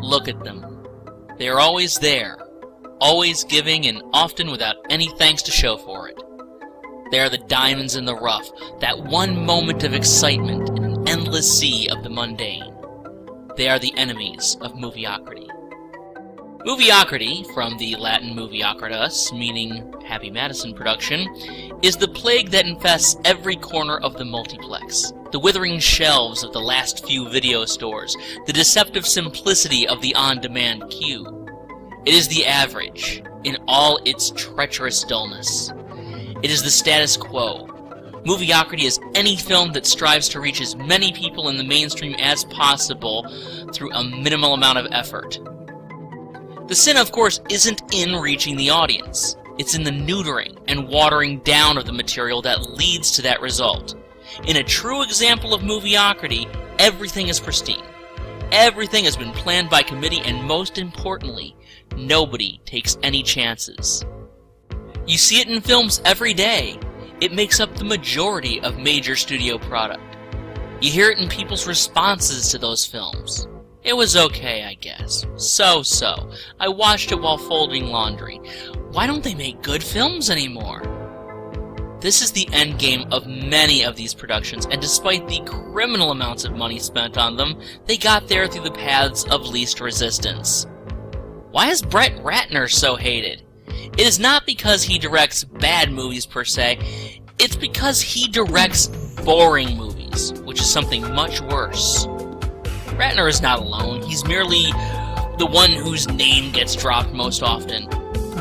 Look at them. They are always there, always giving and often without any thanks to show for it. They are the diamonds in the rough, that one moment of excitement in an endless sea of the mundane. They are the enemies of Moviocrity. Moviocrity, from the Latin moviocritus, meaning Happy Madison production, is the plague that infests every corner of the multiplex. The withering shelves of the last few video stores, the deceptive simplicity of the on-demand queue. It is the average, in all its treacherous dullness. It is the status quo. Moviocrity is any film that strives to reach as many people in the mainstream as possible through a minimal amount of effort. The sin, of course, isn't in reaching the audience. It's in the neutering and watering down of the material that leads to that result. In a true example of Moviocrity, everything is pristine. Everything has been planned by committee, and most importantly, nobody takes any chances. You see it in films every day. It makes up the majority of major studio product. You hear it in people's responses to those films. It was okay, I guess. So-so. I watched it while folding laundry. Why don't they make good films anymore? This is the endgame of many of these productions, and despite the criminal amounts of money spent on them, they got there through the paths of least resistance. Why is Brett Ratner so hated? It is not because he directs bad movies per se, it's because he directs boring movies, which is something much worse. Ratner is not alone, he's merely the one whose name gets dropped most often.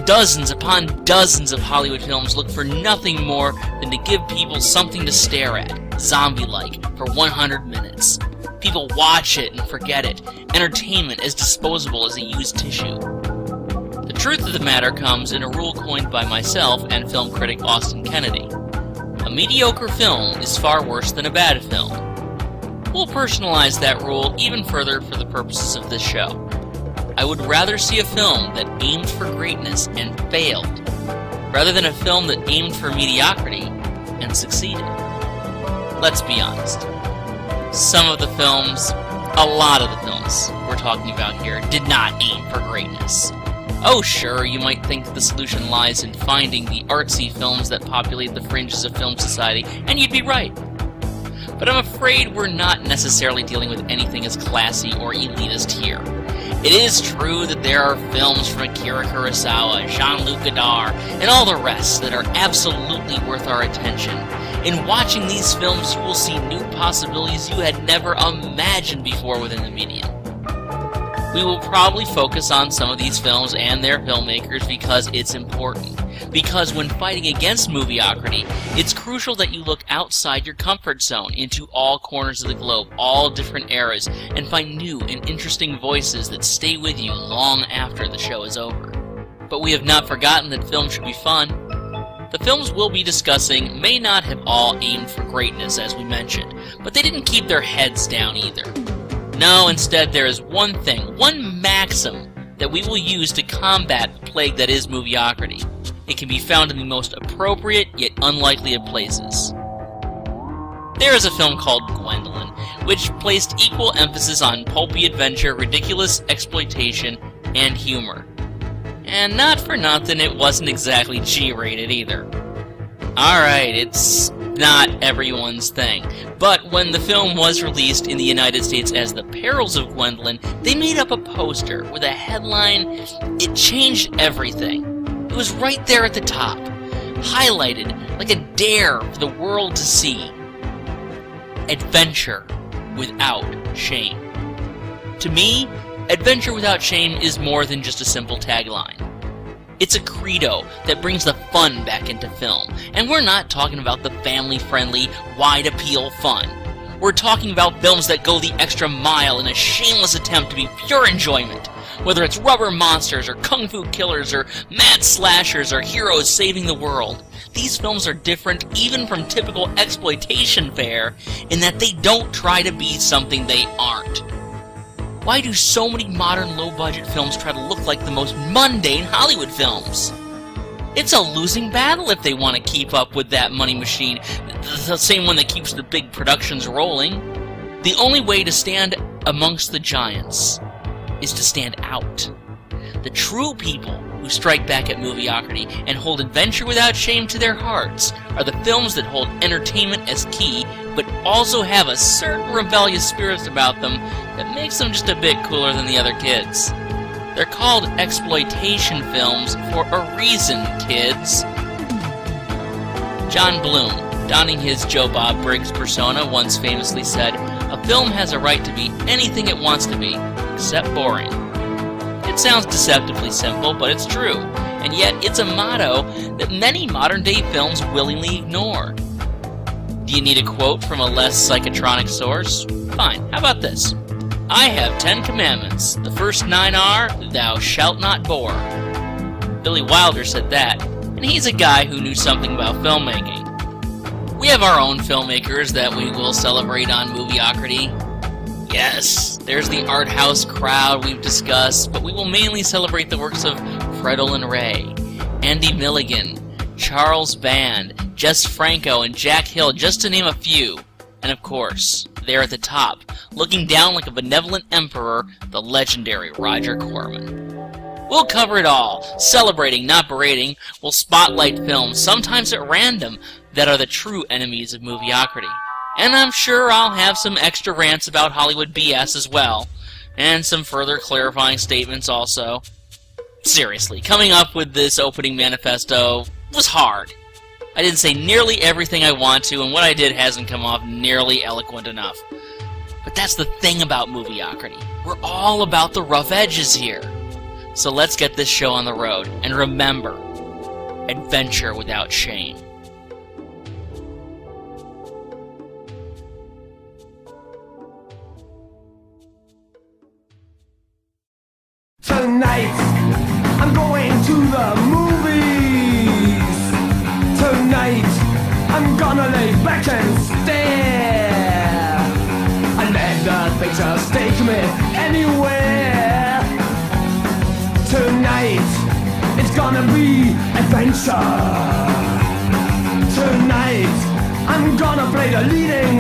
Dozens upon dozens of Hollywood films look for nothing more than to give people something to stare at, zombie-like, for 100 minutes. People watch it and forget it, entertainment as disposable as a used tissue. The truth of the matter comes in a rule coined by myself and film critic Austin Kennedy. A mediocre film is far worse than a bad film. We'll personalize that rule even further for the purposes of this show. I would rather see a film that aimed for greatness and failed, rather than a film that aimed for mediocrity and succeeded. Let's be honest. Some of the films, a lot of the films we're talking about here, did not aim for greatness. Oh sure, you might think the solution lies in finding the artsy films that populate the fringes of film society, and you'd be right. But I'm afraid we're not necessarily dealing with anything as classy or elitist here. It is true that there are films from Akira Kurosawa, Jean-Luc Godard, and all the rest that are absolutely worth our attention. In watching these films, you will see new possibilities you had never imagined before within the medium. We will probably focus on some of these films and their filmmakers because it's important. Because when fighting against Moviocrity, it's crucial that you look outside your comfort zone into all corners of the globe, all different eras, and find new and interesting voices that stay with you long after the show is over. But we have not forgotten that film should be fun. The films we'll be discussing may not have all aimed for greatness, as we mentioned, but they didn't keep their heads down either. No, instead there is one thing, one maxim, that we will use to combat the plague that is Moviocrity. It can be found in the most appropriate yet unlikely of places. There is a film called Gwendolyn, which placed equal emphasis on pulpy adventure, ridiculous exploitation, and humor. And not for nothing, it wasn't exactly G-rated either. Alright, it's not everyone's thing, but when the film was released in the United States as The Perils of Gwendolyn, they made up a poster with a headline. It changed everything. It was right there at the top, highlighted like a dare for the world to see. Adventure without shame. To me, adventure without shame is more than just a simple tagline. It's a credo that brings the fun back into film. And we're not talking about the family-friendly, wide-appeal fun. We're talking about films that go the extra mile in a shameless attempt to be pure enjoyment. Whether it's rubber monsters, or kung fu killers, or mad slashers, or heroes saving the world. These films are different even from typical exploitation fare in that they don't try to be something they aren't. Why do so many modern low-budget films try to look like the most mundane Hollywood films? It's a losing battle if they want to keep up with that money machine, the same one that keeps the big productions rolling. The only way to stand amongst the giants is to stand out. The true people who strike back at Moviocrity and hold adventure without shame to their hearts are the films that hold entertainment as key, but also have a certain rebellious spirit about them that makes them just a bit cooler than the other kids. They're called exploitation films for a reason, kids. John Bloom, donning his Joe Bob Briggs persona, once famously said, "A film has a right to be anything it wants to be, except boring." It sounds deceptively simple, but it's true, and yet it's a motto that many modern-day films willingly ignore. Do you need a quote from a less psychotronic source? Fine, how about this? "I have 10 commandments. The first 9 are, thou shalt not bore." Billy Wilder said that, and he's a guy who knew something about filmmaking. We have our own filmmakers that we will celebrate on Moviocrity. Yes, there's the art house crowd we've discussed, but we will mainly celebrate the works of Fred Olen Ray, Andy Milligan, Charles Band, Jess Franco, and Jack Hill, just to name a few. And of course, there at the top, looking down like a benevolent emperor, the legendary Roger Corman. We'll cover it all, celebrating, not berating. We'll spotlight films, sometimes at random, that are the true enemies of Moviocrity. And I'm sure I'll have some extra rants about Hollywood BS as well, and some further clarifying statements also. Seriously, coming up with this opening manifesto was hard. I didn't say nearly everything I want to, and what I did hasn't come off nearly eloquent enough. But that's the thing about Moviocrity. We're all about the rough edges here. So let's get this show on the road, and remember, adventure without shame. Tonight, I'm going to the movies. Tonight, I'm gonna lay back and stare and let the pictures take me anywhere. Tonight, it's gonna be adventure. Tonight, I'm gonna play the leading